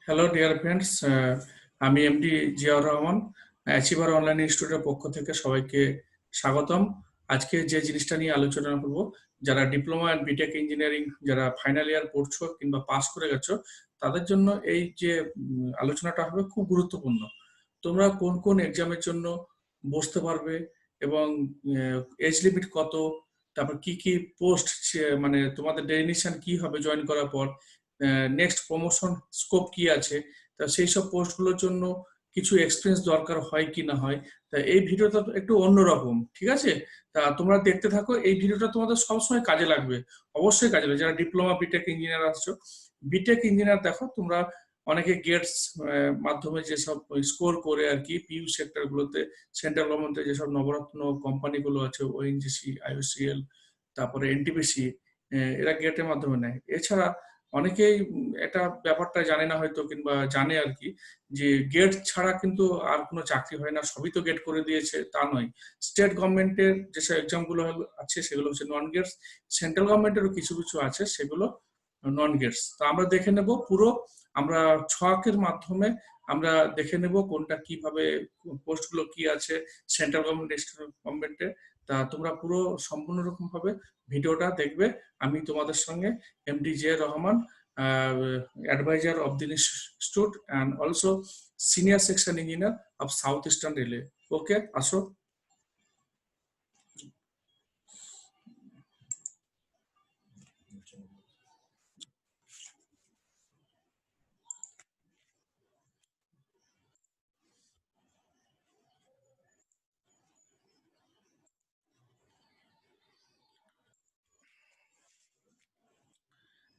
Hello dear friends, আমি MD Ziaur Rahman, achiever online ইনস্টিটিউটের পক্ষ থেকে সবাইকে স্বাগতম। আজকে যে জিনিসটা নিয়ে আলোচনা করব, যারা ডিপ্লোমা অ্যান্ড বিটেক ইঞ্জিনিয়ারিং যারা ফাইনাল ইয়ার পড়ছো কিংবা পাস করে গেছো, তাদের জন্য এই যে আলোচনাটা হবে খুব গুরুত্বপূর্ণ। তোমরা কোন কোন এক্সামের জন্য বসতে পারবে এবং এজ লিমিট কত, তারপর কি কি পোস্ট, মানে তোমাদের ডেফিনিশন কি হবে জয়েন করার পর, নেক্সট প্রমোশন স্কোপ কি আছে, তা সেই সব পোস্টগুলোর জন্য কিছু এক্সপিরিয়েন্স দরকার হয় কি না হয়। তা এই ভিডিওটা একটু অন্যরকম, ঠিক আছে? তা তোমরা দেখতে থাকো, এই ভিডিওটা তোমাদের সবসময় কাজে লাগবে, অবশ্যই কাজে লাগবে। যারা ডিপ্লোমা বিটেক ইঞ্জিনিয়ার আসছো, বিটেক ইঞ্জিনিয়ার দেখো তোমরা অনেকে গেটস মাধ্যমে যেসব স্কোর করে আর কি পিইউ সেক্টর গুলোতে, সেন্ট্রাল গভর্নমেন্টের যেসব নবরত্ন কোম্পানিগুলো আছে, ওএনজিসি, আইওসিএল, তারপরে এনটিপিসি, এরা গেটের মাধ্যমে নেয়। এছাড়া অনেকেই এটা ব্যাপারটা জানে না হয়তো, কিংবা জানে আর কি, যে গেট ছাড়া কিন্তু আর কোনো চাকরি হয় না, সবই তো গেট করে দিয়েছে তা নয়। স্টেট গভর্নমেন্টের যেসব এক্সাম গুলো আছে সেগুলো হচ্ছে নন গেটস, সেন্ট্রাল গভর্নমেন্টেরও কিছু কিছু আছে সেগুলো নন গেটস। তো আমরা দেখে নেব পুরো, আমরা ছকের মাধ্যমে আমরা দেখে নেব কোনটা কিভাবে, পোস্টগুলো কি আছে সেন্ট্রাল গভর্নমেন্ট, স্টেট গভর্নমেন্টে। তা তোমরা পুরো সম্পূর্ণ রকম ভাবে ভিডিওটা দেখবে। আমি তোমাদের সঙ্গে MD Ziaur Rahman, advisor of the institute and also senior section engineer of Southeastern Railway. Okay, আসো।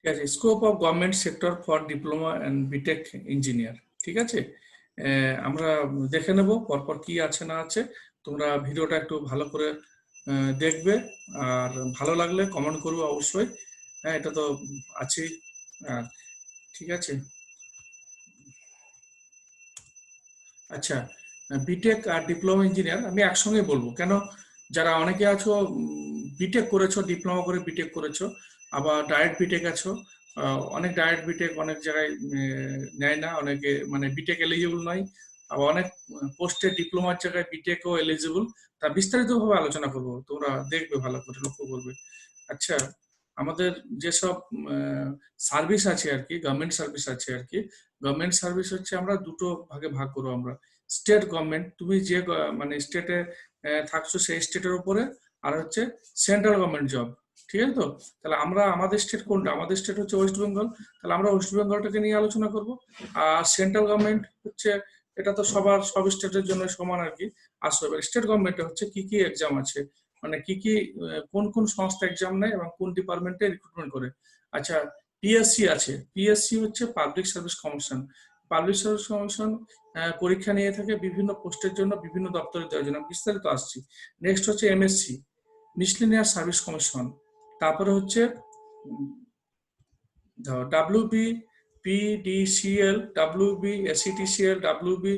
ঠিক আছে, scope of government sector for diploma and BTech engineer. ঠিক আছে, আমরা দেখে নেব পরপর কি আছে না আছে। তোমরা ভিডিওটা একটু ভালো করে দেখবে, আর ভালো লাগলে কমেন্ট করবে অবশ্যই। হ্যাঁ, এটা তো আছেই। আর ঠিক আছে, আচ্ছা, বিটেক আর ডিপ্লোমা ইঞ্জিনিয়ার আমি একসঙ্গে বলবো, কেন যারা অনেকে আছো বিটেক করেছো, ডিপ্লোমা করে বিটেক করেছো, আবার ডাইরেক্ট বিটেক আছো। অনেক ডাইরেক্ট বিটেক অনেক জায়গায় নেয় না, অনেকে মানে বিটেক এলিজিবল নয়, আবার অনেক পোস্টে ডিপ্লোমার জায়গায় বিটেকও এলিজিবল। তা বিস্তারিত ভাবে আলোচনা করবো, তোমরা দেখবে ভালো করে লক্ষ্য করবে। আচ্ছা, আমাদের যেসব সার্ভিস আছে আর কি, গভর্নমেন্ট সার্ভিস আছে আর কি, গভর্নমেন্ট সার্ভিস হচ্ছে আমরা দুটো ভাগে ভাগ করবো আমরা। স্টেট গভর্নমেন্ট, তুমি যে মানে স্টেটে থাকছো সেই স্টেটের উপরে, আর হচ্ছে সেন্ট্রাল গভর্নমেন্ট জব। ঠিক আছে তো? তাহলে আমরা আমাদের স্টেট কোনটা? আমাদের স্টেট হচ্ছে ওয়েস্ট বেঙ্গল, তাহলে আমরা ওয়েস্ট বেঙ্গলটাকে নিয়ে আলোচনা করব। আর সেন্ট্রাল গভর্নমেন্ট হচ্ছে, এটা তো সবার সব স্টেটের জন্য সমান আর কি। আসো এবার স্টেট গভর্নমেন্টে হচ্ছে কি কি এক্সাম আছে, মানে কি কি কোন কোন সংস্থা এক্সাম নেয় এবং কোন ডিপার্টমেন্টে রিক্রুটমেন্ট করে। আচ্ছা, পিএসসি আছে, পিএসসি হচ্ছে public service commission. Public service commission পরীক্ষা নিয়ে থাকে বিভিন্ন পোস্টের জন্য, বিভিন্ন দপ্তরে দেওয়ার জন্য, বিস্তারিত আসছি। নেক্সট হচ্ছে এমএসসি, মিসলেনিয়াস সার্ভিস কমিশন। তারপরে হচ্ছে WB PDCL, WB ACTCL, WB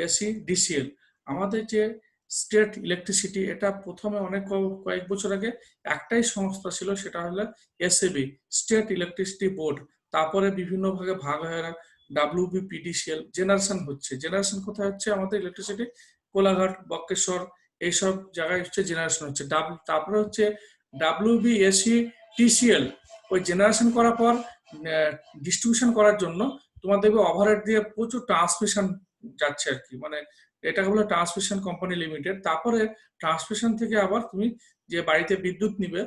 ACDCL. আমাদের যে স্টেট ইলেকট্রিসিটি, এটা প্রথমে অনেক কয়েক বছর আগে একটাই সংস্থা ছিল, সেটা হলো এসএবি, স্টেট ইলেকট্রিসিটি বোর্ড। তারপরে বিভিন্ন ভাগে ভাগ হয়ে ডাব্লিউবি পিডিসিএল জেনারেশন হচ্ছে। জেনারেশন কোথায় হচ্ছে? আমাদের ইলেকট্রিসিটি কোলাঘাট, বক্রেশ্বর, এইসব জায়গায় হচ্ছে জেনারেশন হচ্ছে। তারপরে হচ্ছে ডাব্লিউবি এসি টিসিএল। ওই জেনারেশন করার পর ডিস্ট্রিবিউশন করার জন্য তোমার দেখবে ওভারহেড দিয়ে প্রচুর ট্রান্সমিশন যাচ্ছে আর কি, মানে এটাকে বলে ট্রান্সমিশন কোম্পানি লিমিটেড। তারপরে ট্রান্সমিশন থেকে আবার তুমি যে বাড়িতে বিদ্যুৎ নিবে,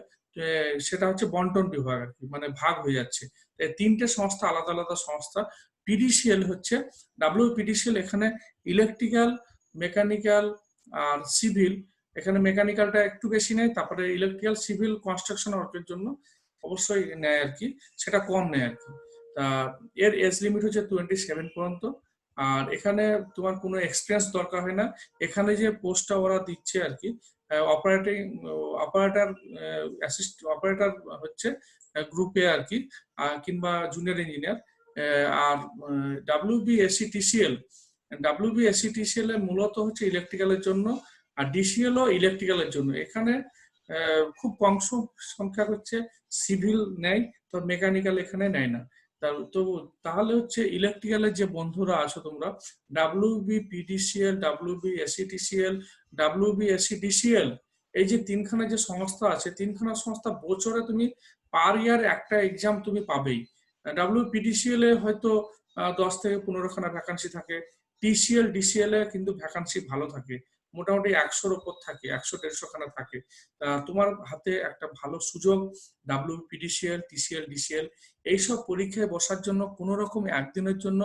সেটা হচ্ছে বন্টন বিভাগ আর কি, মানে ভাগ হয়ে যাচ্ছে। তিনটে সংস্থা, আলাদা আলাদা সংস্থা। পিডিসিএল হচ্ছে, পিডিসিএল, এখানে ইলেকট্রিক্যাল, মেকানিক্যাল আর সিভিল, এখানে মেকানিক্যালটা একটু বেশি নেয়, তারপরে ইলেকট্রিক্যাল, সিভিল, কনস্ট্রাকশন ওয়ার্কের জন্য অবশ্যই নেয় আর কি, সেটা কম নেয় আর কি। তা এর এজ লিমিট হচ্ছে 27 পর্যন্ত। আর এখানে তোমার কোনো এক্সপিরিয়েন্স দরকার হয় না। এখানে যে পোস্টটা ওরা দিচ্ছে আর কি, অপারেটিং অপারেটর, অপারেটর হচ্ছে গ্রুপ এ আর কি, কিংবা জুনিয়র ইঞ্জিনিয়ার। আর ডাব্লিউবিএসসিটিসিএল, ডাব্লিউবিএসসিটিসিএল এর মূলত হচ্ছে ইলেকট্রিক্যালের জন্য, আর ডিসিএল ও ইলেকট্রিক্যালের জন্য। এখানে খুব কম সংখ্যা হচ্ছে সিভিল নেয়, তো মেকানিক্যাল এখানে নেয় না। তো তাহলে হচ্ছে ইলেকট্রিক্যালের যে বন্ধুরা আছো তোমরা, WB PDCL, WB ACTCL, WB ACDCL, এই যে তিনখানা যে সংস্থা আছে, তিনখানা সংস্থা বছরে তুমি পার ইয়ার একটা এক্সাম তুমি পাবেই। ডাব্লিউপিডিসিএল এ হয়তো 10 থেকে 15 খানা ভ্যাকান্সি থাকে, টিসিএল ডিসিএল এ কিন্তু ভ্যাকান্সি ভালো থাকে, মোটামুটি 100-র উপর থাকে, 100-150 খানা থাকে। তোমার হাতে একটা ভালো সুযোগ, ডাব্লিউপিডিসিএল, টিসিএল, ডিসিএল এইসব পরীক্ষায় বসার জন্য কোনো রকম একদিনের জন্য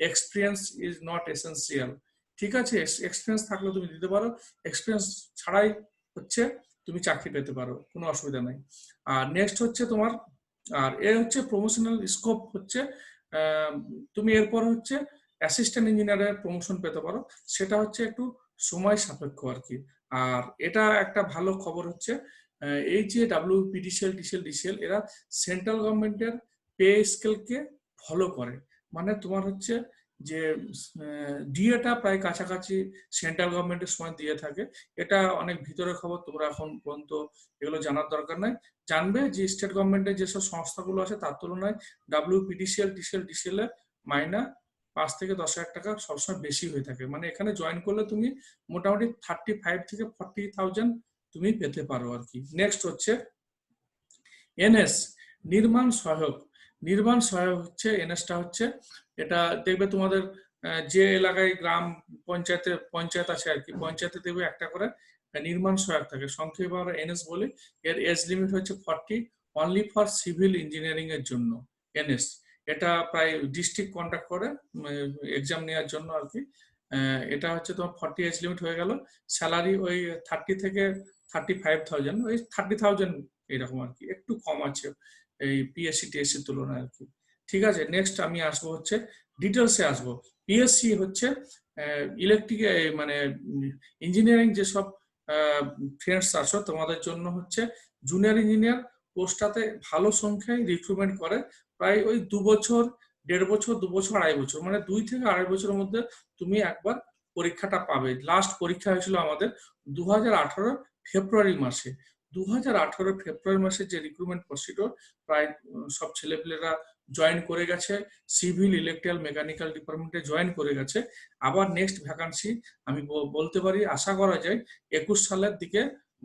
এক্সপিরিয়েন্স ইজ নট এসেন্সিয়াল। ঠিক আছে, এক্সপিরিয়েন্স থাকলে তুমি দিতে পারো, এক্সপিরিয়েন্স ছাড়াই হচ্ছে তুমি চাকরি পেতে পারো, কোনো অসুবিধা নাই। আর নেক্সট হচ্ছে তোমার, আর এ হচ্ছে প্রমোশনাল স্কোপ হচ্ছে, তুমি এরপর হচ্ছে অ্যাসিস্ট্যান্ট ইঞ্জিনিয়ারের প্রমোশন পেতে পারো, সেটা হচ্ছে একটু সময় সাপেক্ষ আর কি। আর এটা একটা ভালো খবর হচ্ছে, এই যে ডাব্লিউপিডিসিএল, টিসিএল, ডিসিএল এরা সেন্ট্রাল গভর্নমেন্টের পে স্কেলকে ফলো করে। মানে তোমার হচ্ছে যে ডিএটা প্রায় কাছাকাছি সেন্ট্রাল গভর্নমেন্টের সময় দিয়ে থাকে। এটা অনেক ভিতরের খবর, তোমরা এখন পর্যন্ত এগুলো জানার দরকার নাই। জানবে যে স্টেট গভর্নমেন্টের যেসব সংস্থাগুলো আছে তার তুলনায় ডাব্লিউপিডিসিএল, টিসিএল, ডিসিএল এর মাইনা 5 থেকে 10 হাজার টাকা সবসময় বেশি হয়ে থাকে। মানে এখানে জয়েন করলে তুমি মোটামুটি 35 থেকে 40,000 তুমি পেতে পারো আর কি। নেক্সট হচ্ছে এনএস, নির্মাণ সহায়ক। নির্মাণ সহায়ক হচ্ছে এনএসটা হচ্ছে, এটা দেখবে তোমাদের যে এলাকায় গ্রাম পঞ্চায়েত আছে আর কি, পঞ্চায়েতে দেখবে একটা করে নির্মাণ সহায়ক থাকে, সংক্ষেপে আমরা এনএস বলি। এর এজ লিমিট হচ্ছে 40, অনলি ফর সিভিল ইঞ্জিনিয়ারিং এর জন্য এনএস। এটা প্রায় ডিস্ট্রিক্ট কন্ডাক্ট করে এক্সাম নেওয়ার জন্য আর কি। এটা হচ্ছে তোমার 40 এজ লিমিট হয়ে গেল। স্যালারি ওই 30 থেকে 35,000, ওই 30,000 এরকম আর কি, একটু কম আছে এই পিএসসি টিএসসি তুলনায় আর কি। ঠিক আছে, নেক্সট আমি আসবো হচ্ছে ডিটেলসে আসবো। পিএসসি হচ্ছে ইলেকট্রিক, মানে ইঞ্জিনিয়ারিং যেসব ফ্রেন্ডস আছো তোমাদের জন্য হচ্ছে জুনিয়র ইঞ্জিনিয়ার পোস্টটাতে ভালো সংখ্যায় রিক্রুটমেন্ট করে, প্রায় ওই 2 বছর, 1.5 বছর, 2 বছর, 2.5 বছর, মানে 2 থেকে 2.5 বছরের মধ্যে তুমি একবার পরীক্ষাটা পাবে। লাস্ট পরীক্ষা হয়েছিল আমাদের 2018 ফেব্রুয়ারি মাসে। 2018 ফেব্রুয়ারি মাসে যে রিক্রুটমেন্ট প্রসিডিওর, প্রায় সব ছেলেপেলেরা জয়েন করে গেছে, সিভিল, ইলেকট্রিক্যাল, মেকানিক্যাল ডিপার্টমেন্টে জয়েন করে গেছে। আবার নেক্সট ভ্যাকান্সি আমি বলতে পারি, আশা করা যায় 21 সালের দিকে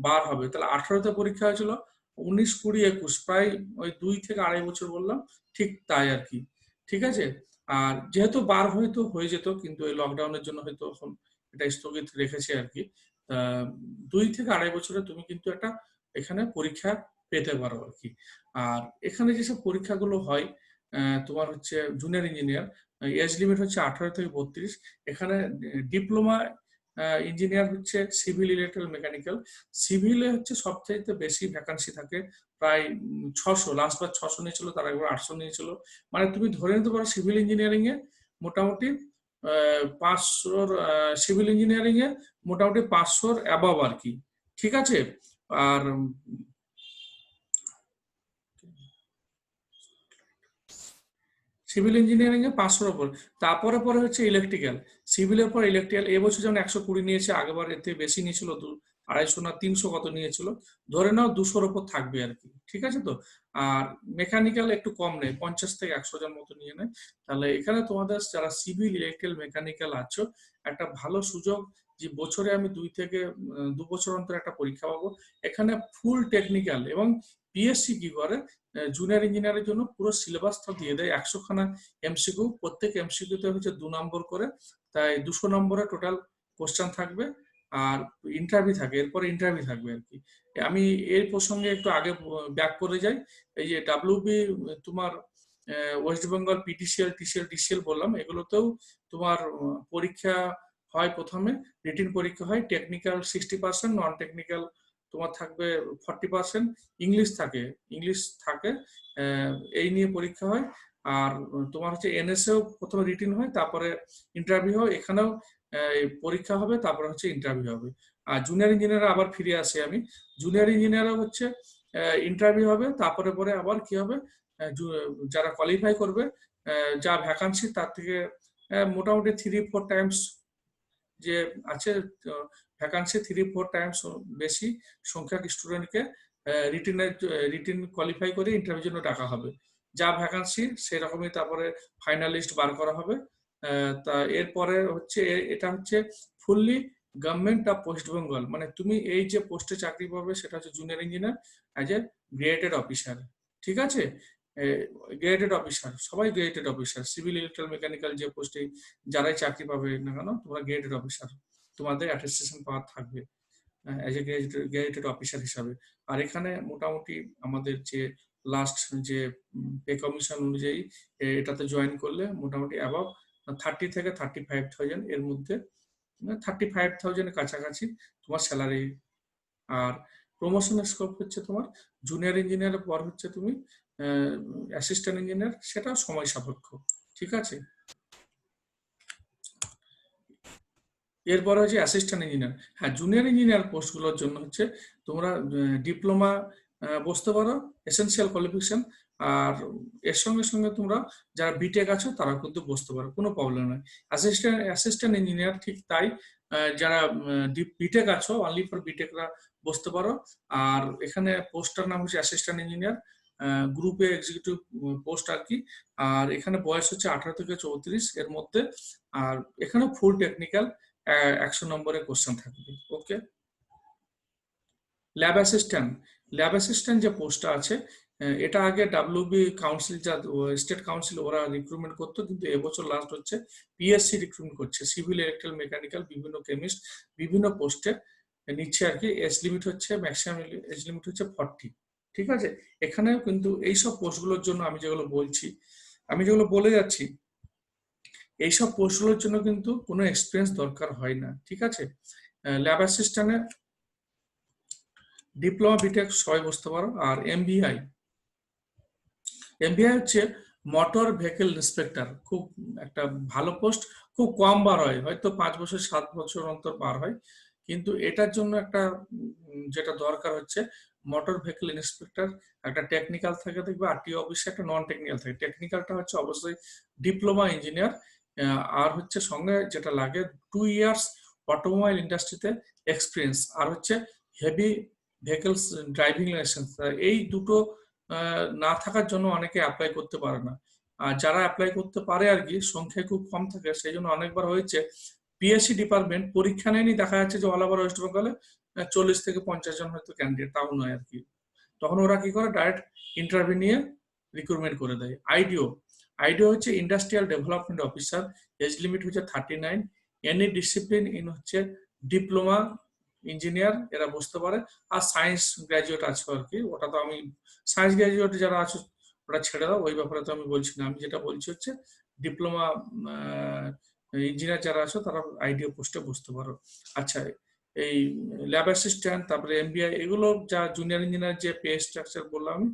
বার হবে। তাহলে 18তে পরীক্ষা হয়েছিল, 19, 20, 21, প্রায় ওই 2 থেকে 2.5 বছর বললাম, ঠিক তাই আর কি। ঠিক আছে, আর যেহেতু বার হয়তো হয়ে যেত, কিন্তু এই লকডাউনের জন্য হয়তো এখন এটা স্থগিত রেখেছে আর কি। 2 থেকে 2.5 বছরে তুমি কিন্তু একটা এখানে পরীক্ষা পেতে পারো আর কি। আর এখানে যেসব পরীক্ষাগুলো হয়, তোমার হচ্ছে জুনিয়র ইঞ্জিনিয়ার, এজ লিমিট হচ্ছে 18 থেকে 32। এখানে ডিপ্লোমা ইঞ্জিনিয়ার হচ্ছে সিভিল, ইলেকট্রিক্যাল, মেকানিক্যাল। সিভিলে হচ্ছে সবচাইতে বেশি ভ্যাকান্সি থাকে, প্রায় 600, লাস্ট বার 600 নিয়েছিল, তার একবার 800 নিয়েছিল। মানে তুমি ধরে নিতে পারো সিভিল ইঞ্জিনিয়ারিং এ মোটামুটি 500, সিভিল ইঞ্জিনিয়ারিং এ মোটামুটি 500 অ্যাবাভ আর কি। ঠিক আছে, আর সিভিল ইঞ্জিনিয়ারিং এ 500-র উপর। তারপরে পরে হচ্ছে ইলেকট্রিক্যাল, সিভিলের পর ইলেকট্রিক্যাল। এবছর যেমন 120 নিয়েছে, আগেবার এর থেকে বেশি নিয়েছিল, 250 না 300 কত নিয়েছিল, ধরে নাও 200-র উপর থাকবে আর কি। ঠিক আছে তো। আর মেকানিক্যাল একটু কম নেয়, 50 থেকে 100 জন মতো নিয়ে নেয়। তাহলে এখানে তোমাদের যারা সিভিল, ইলেকট্রিক্যাল, মেকানিক্যাল আছো, একটা ভালো সুযোগ যে বছরে আমি 2 বছর অন্তর একটা পরীক্ষা পাবো। এখানে ফুল টেকনিক্যাল, এবং পিএসসি কি করে, জুনিয়র ইঞ্জিনিয়ারের জন্য পুরো সিলেবাসটা দিয়ে দেয়, 100 খানা এমসিকিউ, প্রত্যেক এমসিকিউতে হচ্ছে 2 নম্বর করে, তাই 200 নম্বরে টোটাল কোশ্চেন থাকবে। আর ইন্টারভিউ থাকে, এরপরে ইন্টারভিউ থাকবে আর কি। আমি এই প্রসঙ্গে একটু আগে ব্যাক করে যাই। এই যে ডাব্লিউবি, তোমার West Bengal PTCL, TCL, DCL বললাম, এগুলোতেও তোমার পরীক্ষা হয়। প্রথমে রিটিন পরীক্ষা হয়, টেকনিক্যাল 60%, নন টেকনিক্যাল তোমার থাকবে 40%, ইংলিশ থাকে, ইংলিশ থাকে, এই নিয়ে পরীক্ষা হয়। আর তোমার হচ্ছে এনএসএও প্রথমে রিটিন হয়, তারপরে ইন্টারভিউ হয়। এখানেও পরীক্ষা হবে, তারপরে হচ্ছে ইন্টারভিউ হবে। আর জুনিয়র ইঞ্জিনিয়ার আবার ফিরে আসি আমি, জুনিয়র ইঞ্জিনিয়ারও হচ্ছে ইন্টারভিউ হবে, তারপরে পরে আবার কি হবে, যারা কোয়ালিফাই করবে, যা ভ্যাকান্সি তার থেকে মোটামুটি 3-4 টাইমস যে আছে ভ্যাকান্সি, 3-4 টাইমস বেশি সংখ্যক স্টুডেন্টকে রিটিন কোয়ালিফাই করে ইন্টারভিউর জন্য ডাকা হবে। যা ভ্যাকান্সি সেরকমই তারপরে ফাইনাল লিস্ট বার করা হবে। তা এরপরে হচ্ছে এটা হচ্ছে fully government of West Bengal, মানে তুমি এই যে পোস্টে চাকরি পাবে সেটা হচ্ছে junior engineer as a graded officer. ঠিক আছে, গ্রেডেড অফিসার, সবাই graded officer, civil electrical mechanical যে পোস্টে যারাই চাকরি পাবে না কেন তোমরা গ্রেডেড অফিসার, তোমাদের অ্যাটেস্টেশন পাওয়ার থাকবে অ্যাজ এ গ্রেডেড অফিসার হিসাবে। আর এখানে মোটামুটি আমাদের যে লাস্ট যে পে কমিশন অনুযায়ী এটাতে জয়েন করলে মোটামুটি অ্যাবাভ 30 থেকে 35,000 এর মধ্যে, 35,000 এর কাছাকাছি তোমার স্যালারি। আর প্রমোশনের স্কোপ হচ্ছে তোমার জুনিয়র ইঞ্জিনিয়ারের পর হচ্ছে তুমি অ্যাসিস্ট্যান্ট ইঞ্জিনিয়ার, সেটা সময় সাপেক্ষ। ঠিক আছে, এরপরে হচ্ছে অ্যাসিস্ট্যান্ট ইঞ্জিনিয়ার। হ্যাঁ, জুনিয়র ইঞ্জিনিয়ার পোস্টগুলোর জন্য হচ্ছে তোমরা ডিপ্লোমা বসতে পারো, এসেনশিয়াল কোয়ালিফিকেশন। আর এর সঙ্গে সঙ্গে তোমরা যারা বিটেক আছো তারা কিন্তু বসতে পারো, কোনো প্রবলেম নয়। অ্যাসিস্ট্যান্ট ইঞ্জিনিয়ার ঠিক তাই, যারা বিটেক আছো অনলি ফর বিটেকরা বসতে পারো। আর এখানে পোস্টার নাম হচ্ছে অ্যাসিস্ট্যান্ট ইঞ্জিনিয়ার, গ্রুপে এক্সিকিউটিভ পোস্ট আর কি। আর এখানে বয়স হচ্ছে 18 থেকে 34 এর মধ্যে। আর এখানে ফুল টেকনিক্যাল 100 নম্বরের কোশ্চেন থাকবে। ওকে, ল্যাব অ্যাসিস্ট্যান্ট, ল্যাব অ্যাসিস্ট্যান্ট যে পোস্টটা আছে এটা আগে ডাব্লিউবি কাউন্সিল, যা স্টেট কাউন্সিল ওরা রিক্রুটমেন্ট করতো, কিন্তু এবছর লাস্ট হচ্ছে পিএসসি রিক্রুটমেন্ট করছে, সিভিল ইলেকট্রিক্যাল মেকানিক্যাল বিভিন্ন কেমিস্ট বিভিন্ন পোস্টে নিচ্ছে আর কি। এজ লিমিট হচ্ছে ম্যাক্সিমাম এজ লিমিট হচ্ছে 40। ঠিক আছে, এখানেও কিন্তু এইসব পোস্টগুলোর জন্য আমি যেগুলো বলছি, আমি যেগুলো বলে যাচ্ছি, এইসব পোস্টগুলোর জন্য কিন্তু কোনো এক্সপিরিয়েন্স দরকার হয় না। ঠিক আছে, ল্যাব অ্যাসিস্ট্যান্টে ডিপ্লোমা বিটেক সবাই বুঝতে পারো। আর এমবিআই, এমবিআই হচ্ছে মোটর ভেহিকল ইন্সপেক্টর, খুব একটা ভালো পোস্ট, খুব কম বার হয়, হয়তো 5 বছর 7 বছর অন্তর বার হয়। কিন্তু এটার জন্য একটা যেটা দরকার হচ্ছে মোটর ভেহিকল ইন্সপেক্টর, একটা টেকনিক্যাল থাকে দেখবে আরটিও অফিসে, একটা নন টেকনিক্যাল থাকে। টেকনিক্যালটা হচ্ছে অবশ্যই ডিপ্লোমা ইঞ্জিনিয়ার, আর হচ্ছে সঙ্গে যেটা লাগে 2 ইয়ার্স অটোমোবাইল ইন্ডাস্ট্রিতে এক্সপিরিয়েন্স, আর হচ্ছে হেভি ভেহিকলস ড্রাইভিং লাইসেন্স। এই দুটো না থাকার জন্য অনেকে অ্যাপ্লাই করতে পারে না। আর যারা অ্যাপ্লাই করতে পারে আর কি সংখ্যা খুব কম থাকে, সেই জন্য অনেকবার হয়েছে পিএসসি ডিপার্টমেন্ট পরীক্ষা নেয়নি, দেখা যাচ্ছে যে অল ওভার ওয়েস্ট বেঙ্গলে 40 থেকে 50 জন হয়তো ক্যান্ডিডেট, তাও নয় আর কি। তখন ওরা কি করে ডাইরেক্ট ইন্টারভিউ নিয়ে রিক্রুটমেন্ট করে দেয়। আইডিও, আইডিও হচ্ছে industrial development officer, age limit হচ্ছে 39। এনি ডিসিপ্লিন ইন হচ্ছে ডিপ্লোমা ইঞ্জিনিয়ার এরা বুঝতে পারে। আর সায়েন্স গ্রাজুয়েট আছে আর কি, ওটা তো আমি সায়েন্স গ্রাজুয়েট যারা আছে ওটা ছেড়ে দাও, ওই ব্যাপারে তো আমি বলছি না। আমি যেটা বলছি হচ্ছে ডিপ্লোমা ইঞ্জিনিয়ার যারা আছে তারা আইডিও পোস্টে বুঝতে পারো। আচ্ছা, এই ল্যাব অ্যাসিস্ট্যান্ট তারপরে এমবিআই এগুলো যা জুনিয়র ইঞ্জিনিয়ার যে পে স্ট্রাকচার বললাম আমি,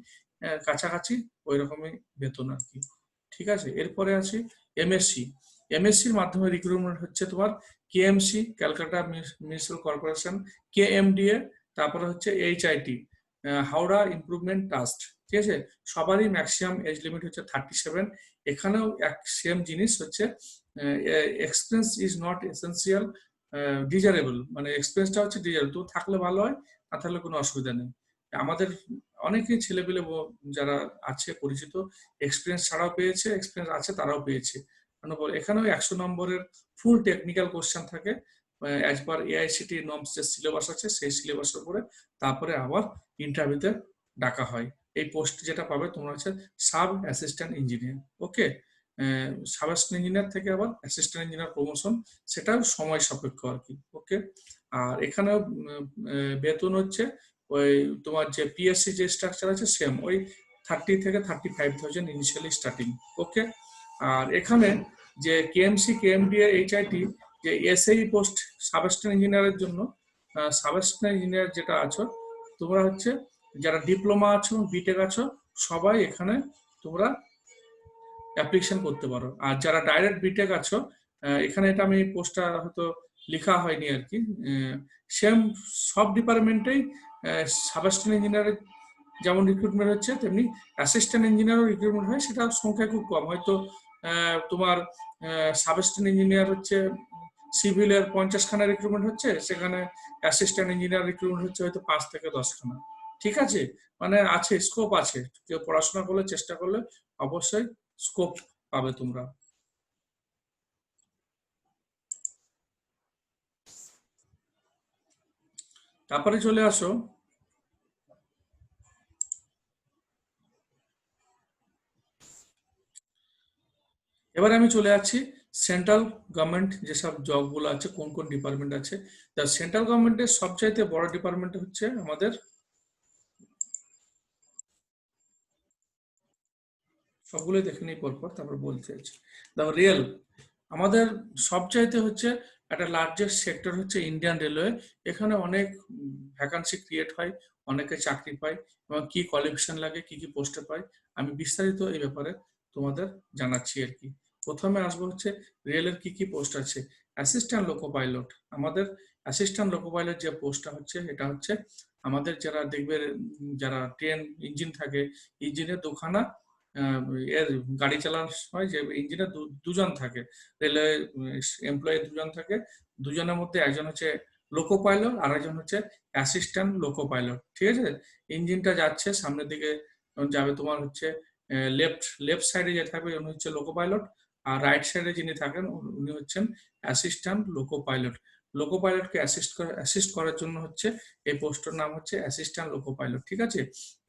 কাছাকাছি ওই রকমই বেতন আর কি। ঠিক আছে, এরপরে আসি এমএসসি। এমএসসির মাধ্যমে রিক্রুটমেন্ট হচ্ছে তোমার KMC Calcutta municipal corporation, KMDA, তারপরে হচ্ছে এইচআইটি হাওড়া ইমপ্রুভমেন্ট ট্রাস্ট। ঠিক আছে, সবারই ম্যাক্সিমাম এজ লিমিট হচ্ছে 37। এখানেও এক সেম জিনিস হচ্ছে experience is not essential, desirable, মানে এক্সপিরিয়েন্সটা হচ্ছে ডিজারেবল, তো থাকলে ভালো হয়, না থাকলে কোনো অসুবিধা নেই। আমাদের অনেকেই ছেলেপেলে যারা আছে পরিচিত এক্সপিরিয়েন্স ছাড়াও পেয়েছে, এক্সপিরিয়েন্স আছে তারাও পেয়েছে। এখানেও 100 নম্বরের ফুল টেকনিক্যাল কোশ্চেন থাকে অ্যাজ পার এআইসিটি নর্মস যে সিলেবাস আছে সেই সিলেবাসের উপরে, তারপরে আবার ইন্টারভিউতে ডাকা হয়। এই পোস্ট যেটা পাবে তোমরা হচ্ছে সাব অ্যাসিস্ট্যান্ট ইঞ্জিনিয়ার। ওকে, সাব অ্যাসিস্ট্যান্ট ইঞ্জিনিয়ার থেকে আবার অ্যাসিস্ট্যান্ট ইঞ্জিনিয়ার প্রমোশন, সেটাও সময় সাপেক্ষ আর কি। ওকে, আর এখানেও বেতন হচ্ছে ওই তোমার যে পিএসসি যে স্ট্রাকচার আছে সেম, ওই 30 থেকে 35,000 ইনিশিয়ালি স্টার্টিং। ওকে, আর এখানে যে কেএমসি কেএমডিএ এইচআইটি যে এসএই পোস্ট সাব অ্যাসিস্ট্যান্ট ইঞ্জিনিয়ারের জন্য, সাব অ্যাসিস্ট্যান্ট ইঞ্জিনিয়ার যেটা আছো তোমরা হচ্ছে যারা ডিপ্লোমা আছো বিটেক আছো সবাই এখানে তোমরা অ্যাপ্লিকেশন করতে পারো। আর যারা ডাইরেক্ট বিটেক আছো এখানে, এটা আমি পোস্টটা হয়তো লেখা হয়নি আর কি, সেম সব ডিপার্টমেন্টেই সাব অ্যাসিস্ট্যান্ট ইঞ্জিনিয়ারের যেমন রিক্রুটমেন্ট হচ্ছে তেমনি অ্যাসিস্ট্যান্ট ইঞ্জিনিয়ারও রিক্রুটমেন্ট হয়, সেটা সংখ্যা খুব কম, হয়তো তোমার সাব অ্যাসিস্ট্যান্ট ইঞ্জিনিয়ার হচ্ছে সিভিলের 50 খানা রিক্রুটমেন্ট হচ্ছে, সেখানে অ্যাসিস্ট্যান্ট ইঞ্জিনিয়ার রিক্রুটমেন্ট হচ্ছে হয়তো 5 থেকে 10 খানা। ঠিক আছে, মানে আছে, স্কোপ আছে, কেউ পড়াশোনা করলে চেষ্টা করলে অবশ্যই স্কোপ পাবে তোমরা। তারপরে চলে আসো, এবারে আমি চলে যাচ্ছি সেন্ট্রাল গভর্নমেন্ট যেসব জবগুলো আছে, কোন কোন ডিপার্টমেন্ট আছে। তা সেন্ট্রাল গভর্নমেন্টের সবচাইতে বড় ডিপার্টমেন্ট হচ্ছে আমাদের, সবগুলোই দেখে নিই পরপর তারপর বলতে চাইছি। দেখো রেল, আমাদের সবচাইতে হচ্ছে একটা লার্জেস্ট সেক্টর হচ্ছে ইন্ডিয়ান রেলওয়ে। এখানে অনেক ভ্যাকান্সি ক্রিয়েট হয়, অনেকে চাকরি পায়, এবং কি কোয়ালিফিকেশন লাগে, কি কি পোস্টে পায়, আমি বিস্তারিত এই ব্যাপারে তোমাদের জানাচ্ছি আর কি। প্রথমে আসবো হচ্ছে রেলের কি কি পোস্ট আছে। অ্যাসিস্ট্যান্ট লোকো পাইলট, আমাদের অ্যাসিস্ট্যান্ট লোকো পাইলট যে পোস্টটা হচ্ছে, এটা হচ্ছে আমাদের যারা দেখবে, যারা ট্রেন ইঞ্জিন থাকে, ইঞ্জিনের দুখানা এর গাড়ি চালানোর সময় যে ইঞ্জিনে দুজন থাকে, রেলওয়ে এমপ্লয়ি দুজন থাকে, দুজনের মধ্যে একজন হচ্ছে লোকো পাইলট আর একজন হচ্ছে অ্যাসিস্ট্যান্ট লোকো পাইলট। ঠিক আছে, ইঞ্জিনটা যাচ্ছে সামনের দিকে, যাবে তোমার হচ্ছে লেফট লেফট সাইডে যে থাকবে উনি হচ্ছে লোকো পাইলট, আর রাইট সাইডে যিনি থাকেন উনি হচ্ছেন অ্যাসিস্ট্যান্ট লোকো পাইলট। লোকো পাইলটকে অ্যাসিস্ট করার জন্য হচ্ছে এই পোস্টের নাম হচ্ছে অ্যাসিস্ট্যান্ট লোকো পাইলট। ঠিক আছে,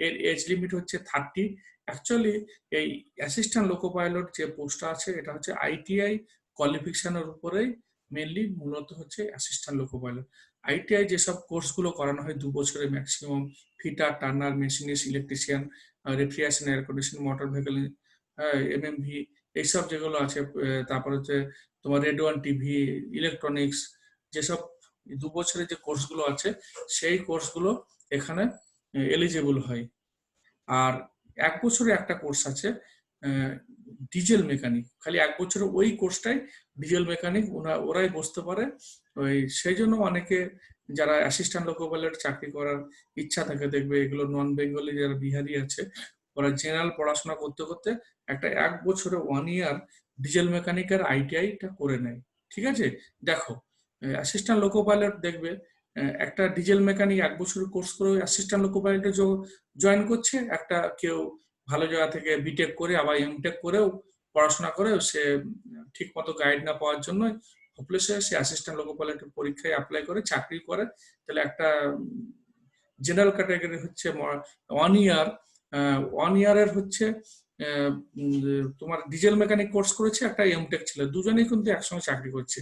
এর এজ লিমিট হচ্ছে 30। অ্যাকচুয়ালি এই অ্যাসিস্ট্যান্ট লোকো পাইলট যে পোস্টটা আছে, এটা হচ্ছে আইটিআই কোয়ালিফিকেশনের উপরেই মেনলি, মূলত হচ্ছে অ্যাসিস্ট্যান্ট লোকো পাইলট। আইটিআই যেসব কোর্সগুলো করানো হয় 2 বছরের maximum, fitter, turner, machinist, electrician, refrigeration, air condition, motor vehicle, MMV, এইসব যেগুলো আছে, তারপর হচ্ছে তোমার রেডিও অ্যান্ড টিভি, ইলেকট্রনিক্স, যেসব 2 বছরের যে কোর্সগুলো আছে, সেই কোর্সগুলো এখানে এলিজেবল হয়। আর 1 বছরে একটা কোর্স আছে ডিজেল মেকানিক, খালি 1 বছরে ওই কোর্সটাই ডিজেল মেকানিক ওরাই বসতে পারে। ওই সেই জন্য অনেকে যারা অ্যাসিস্ট্যান্ট লোকো পাইলট চাকরি করার ইচ্ছা থাকে, দেখবে এগুলো নন বেঙ্গলি যারা বিহারি আছে, ওরা জেনারেল পড়াশোনা করতে করতে একটা 1 বছরে 1 ইয়ার ডিজেল মেকানিকের আইটিআইটা করে নেয়। ঠিক আছে, দেখো অ্যাসিস্ট্যান্ট লোকো পাইলট দেখবে, একটা ডিজেল মেকানিক 1 বছরের কোর্স করে অ্যাসিস্ট্যান্ট লোকো পাইলটে জয়েন করছে, একটা কেউ ভালো জায়গা থেকে বিটেক করে আবার এমটেক করেও পড়াশোনা করেও সে ঠিক মতো গাইড না পাওয়ার জন্য হোপলেস হয়ে সে অ্যাসিস্ট্যান্ট লোকো পাইলটের পরীক্ষায় অ্যাপ্লাই করে চাকরি করে। তাহলে একটা জেনারেল ক্যাটাগরি হচ্ছে 1 ইয়ার, 1 ইয়ারের হচ্ছে তোমার ডিজেল মেকানিক কোর্স করেছে, একটা এমটেক ছিল, দুজনেই কিন্তু একসঙ্গে চাকরি করছে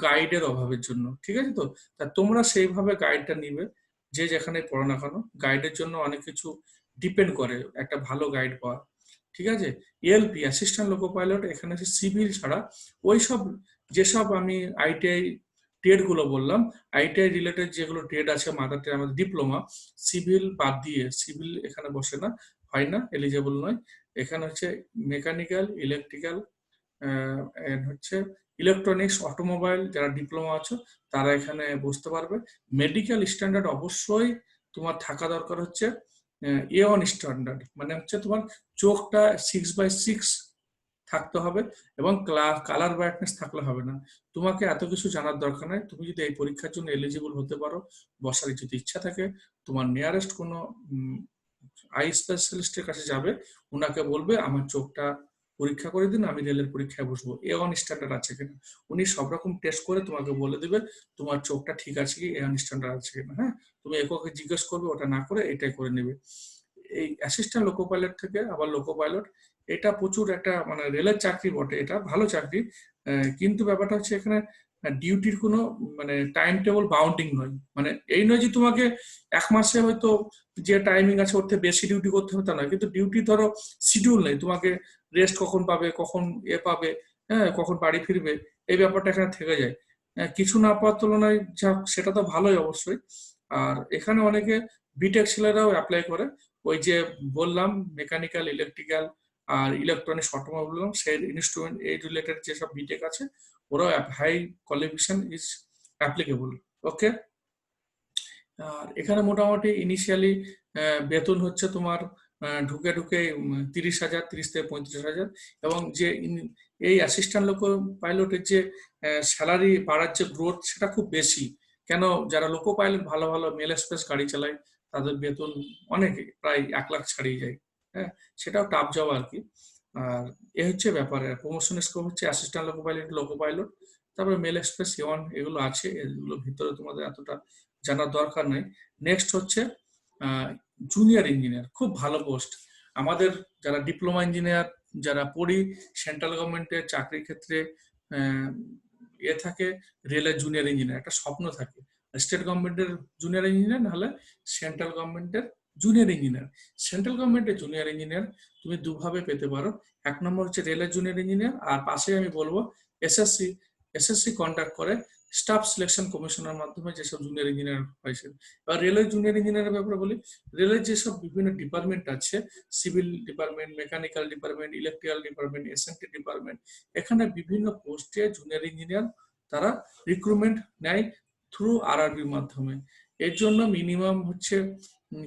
গাইডের অভাবের জন্য। ঠিক আছে, তো তা তোমরা সেইভাবে গাইডটা নিবে, যে যেখানে পড়ো না কেন গাইডের জন্য অনেক কিছু ডিপেন্ড করে একটা ভালো গাইড পাওয়া। ঠিক আছে, এএলপি অ্যাসিস্ট্যান্ট লোকো পাইলট, এখানে হচ্ছে সিভিল ছাড়া ওই সব যেসব আমি আইটিআই ট্রেড গুলো বললাম, আইটিআই রিলেটেড যেগুলো ট্রেড আছে, মাদার ট্রেড, আমাদের ডিপ্লোমা, সিভিল বাদ দিয়ে, সিভিল এখানে বসে না, হয় না, এলিজেবল নয়। এখানে হচ্ছে মেকানিক্যাল, ইলেকট্রিক্যাল, হচ্ছে ইলেকট্রনিক্স, অটোমোবাইল, যারা ডিপ্লোমা আছে তারা এখানে বসতে পারবে। মেডিকেল স্ট্যান্ডার্ড অবশ্যই তোমার থাকা দরকার হচ্ছে A1 স্ট্যান্ডার্ড, মানে হচ্ছে তোমার চোখটা 6/6 থাকতে হবে, এবং কালার ব্রাইটনেস থাকলে হবে না। তোমাকে এত কিছু জানার দরকার নাই, তুমি যদি এই পরীক্ষার জন্য এলিজিবল হতে পারো, বসার যদি ইচ্ছা থাকে, তোমার নিয়ারেস্ট কোনো আই স্পেশালিস্টের কাছে যাবে, ওনাকে বলবে আমার চোখটা পরীক্ষা করে দিন, আমি রেলের পরীক্ষায় বসবো, A1 স্ট্যান্ডার্ড আছে কিনা। উনি সব রকম টেস্ট করে তোমাকে বলে দিবে তোমার চোখটা ঠিক আছে কি, A1 স্ট্যান্ডার্ড আছে কিনা। হ্যাঁ, তুমি এককে জিজ্ঞেস করবে, ওটা না করে এটাই করে নেবে। এই অ্যাসিস্ট্যান্ট লোকো পাইলট থেকে আবার লোকো পাইলট, এটা প্রচুর একটা মানে রেলের চাকরি বটে, এটা ভালো চাকরি, কিন্তু ব্যাপারটা হচ্ছে এখানে ডিউটির কোনো মানে টাইম টেবল বাউন্ডিং নয়, মানে এই নয় যে তোমাকে 1 মাসে হয়তো যে টাইমিং আছে ওর থেকে বেশি ডিউটি করতে হবে তা নয়, কিন্তু ডিউটি ধরো শিডিউল নেই, তোমাকে রেস্ট কখন পাবে, কখন পাবে, হ্যাঁ কখন বাড়ি ফিরবে, এই ব্যাপারটা এখানে থেকে যায়। কিছু না পাওয়ার তুলনায় যা সেটা তো ভালোই অবশ্যই। আর এখানে অনেকে বিটেক ছেলেরাও অ্যাপ্লাই করে, ওই যে বললাম মেকানিক্যাল, ইলেকট্রিক্যাল আর ইলেকট্রনিক্স, অটোমোবাইল বললাম, সেই ইনস্ট্রুমেন্ট এই রিলেটেড যেসব বিটেক আছে, ওরাও হাই কোয়ালিফিকেশন ইজ অ্যাপ্লিকেবল। ওকে, আর এখানে মোটামুটি ইনিশিয়ালি বেতন হচ্ছে তোমার ঢুকে ঢুকে 30,000, 30 থেকে 35,000, এবং যে এই অ্যাসিস্ট্যান্ট লোকো পাইলটের যে স্যালারি বাড়ার যে গ্রোথ সেটা খুব বেশি। কেন, যারা লোকো পাইলট ভালো ভালো মেল এক্সপ্রেস গাড়ি চালায়, তাদের বেতন অনেক, প্রায় 1 লাখ ছাড়িয়ে যায়। হ্যাঁ, সেটাও টাফ জব আর কি। আর এ হচ্ছে ব্যাপার। প্রমোশন স্কোপ হচ্ছে অ্যাসিস্ট্যান্ট লোকো পাইলট, তারপরে মেল এক্সপ্রেস A1 এগুলো আছে, এগুলো ভিতরে তোমাদের এতটা জানার দরকার নেই। নেক্সট হচ্ছে জুনিয়র ইঞ্জিনিয়ার, খুব ভালো পোস্ট। আমাদের যারা ডিপ্লোমা ইঞ্জিনিয়ার যারা পড়ি, সেন্ট্রাল গভর্নমেন্টের চাকরির ক্ষেত্রে আহ, থাকে রেলের জুনিয়র ইঞ্জিনিয়ার, একটা স্বপ্ন থাকে। স্টেট গভর্নমেন্টের জুনিয়র ইঞ্জিনিয়ার, নাহলে সেন্ট্রাল গভর্নমেন্টের জুনিয়র ইঞ্জিনিয়ার। সেন্ট্রাল গভর্নমেন্টের জুনিয়র ইঞ্জিনিয়ার তুমি দুভাবে পেতে পারো। এক নম্বর হচ্ছে রেলের জুনিয়র ইঞ্জিনিয়ার, আর পাশে আমি বলবো এসএসসি। এসএসসি কন্ডাক্ট করে স্টাফ সিলেকশন কমিশনের মাধ্যমে যেসব জুনিয়র ইঞ্জিনিয়ার হয়েছে। এবার রেলের জুনিয়র ইঞ্জিনিয়ারের ব্যাপারে বলি, রেলের যেসব বিভিন্ন ডিপার্টমেন্ট আছে, civil department, mechanical department, electrical department, SNT department, এখানে বিভিন্ন পোস্টে জুনিয়র ইঞ্জিনিয়ার তারা রিক্রুটমেন্ট নেয় থ্রু আরআরবির মাধ্যমে। এর জন্য মিনিমাম হচ্ছে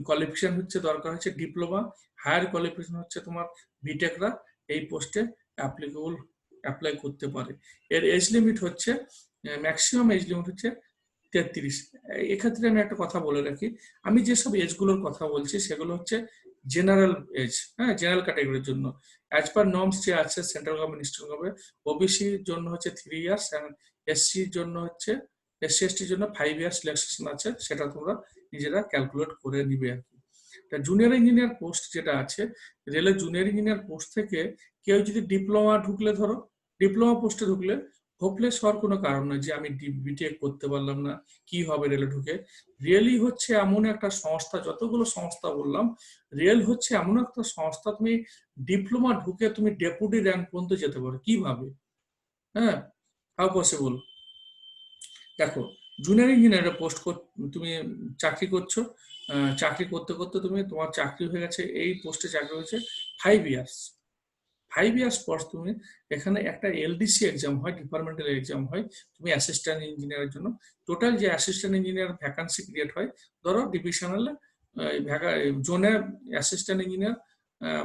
কোয়ালিফিকেশন হচ্ছে দরকার হচ্ছে ডিপ্লোমা, হায়ার কোয়ালিফিকেশন হচ্ছে তোমার বিটেকরা এই পোস্টে অ্যাপ্লাই করতে পারে। এর এজ লিমিট হচ্ছে ম্যাক্সিমাম এজ লিমিট হচ্ছে 33। এক্ষেত্রে আমি একটা কথা বলে রাখি, আমি যেসব এজগুলোর কথা বলছি সেগুলো হচ্ছে জেনারেল এজ, হ্যাঁ, জেনারেল ক্যাটাগরির জন্য। অ্যাজ পার নর্মস যে আছে সেন্ট্রাল গভর্নমেন্ট, স্টেট গভর্নমেন্ট, ওবিসির জন্য হচ্ছে 3 ইয়ার্স, এসসির জন্য হচ্ছে, এসসি এসটির জন্য 5 ইয়ার্স রিল্যাক্সেশন আছে, সেটা তোমরা নিজেরা ক্যালকুলেট করে নিবে আর কি। তা জুনিয়র ইঞ্জিনিয়ার পোস্ট যেটা আছে, রেলের জুনিয়র ইঞ্জিনিয়ার পোস্ট থেকে কেউ যদি ডিপ্লোমা ঢুকলে, ধরো ডিপ্লোমা পোস্টে ঢুকলে হোপলেস হওয়ার কোনো কারণ নয় যে আমি বিটেক করতে পারলাম না, কি হবে রেলে ঢুকে। রেলই হচ্ছে এমন একটা সংস্থা, যতগুলো সংস্থা বললাম, রেল হচ্ছে এমন একটা সংস্থা, তুমি ডিপ্লোমা ঢুকে তুমি ডেপুটি র্যাঙ্ক পর্যন্ত যেতে পারো, কিভাবে? হ্যাঁ, হাউ পসিবল? দেখো, জুনিয়র ইঞ্জিনিয়ারের পোস্ট তুমি চাকরি করছো, চাকরি করতে করতে তুমি, তোমার চাকরি হয়ে গেছে, এই পোস্টে চাকরি হয়েছে 5 ইয়ার্স। 5 ইয়ার্স পর তুমি এখানে একটা এলডিসি এক্সাম হয়, ডিপার্টমেন্টাল এক্সাম হয়, তুমি অ্যাসিস্ট্যান্ট ইঞ্জিনিয়ারের জন্য। টোটাল যে অ্যাসিস্ট্যান্ট ইঞ্জিনিয়ার ভ্যাকান্সি ক্রিয়েট হয়, ধরো ডিভিশনাল জোনে অ্যাসিস্ট্যান্ট ইঞ্জিনিয়ার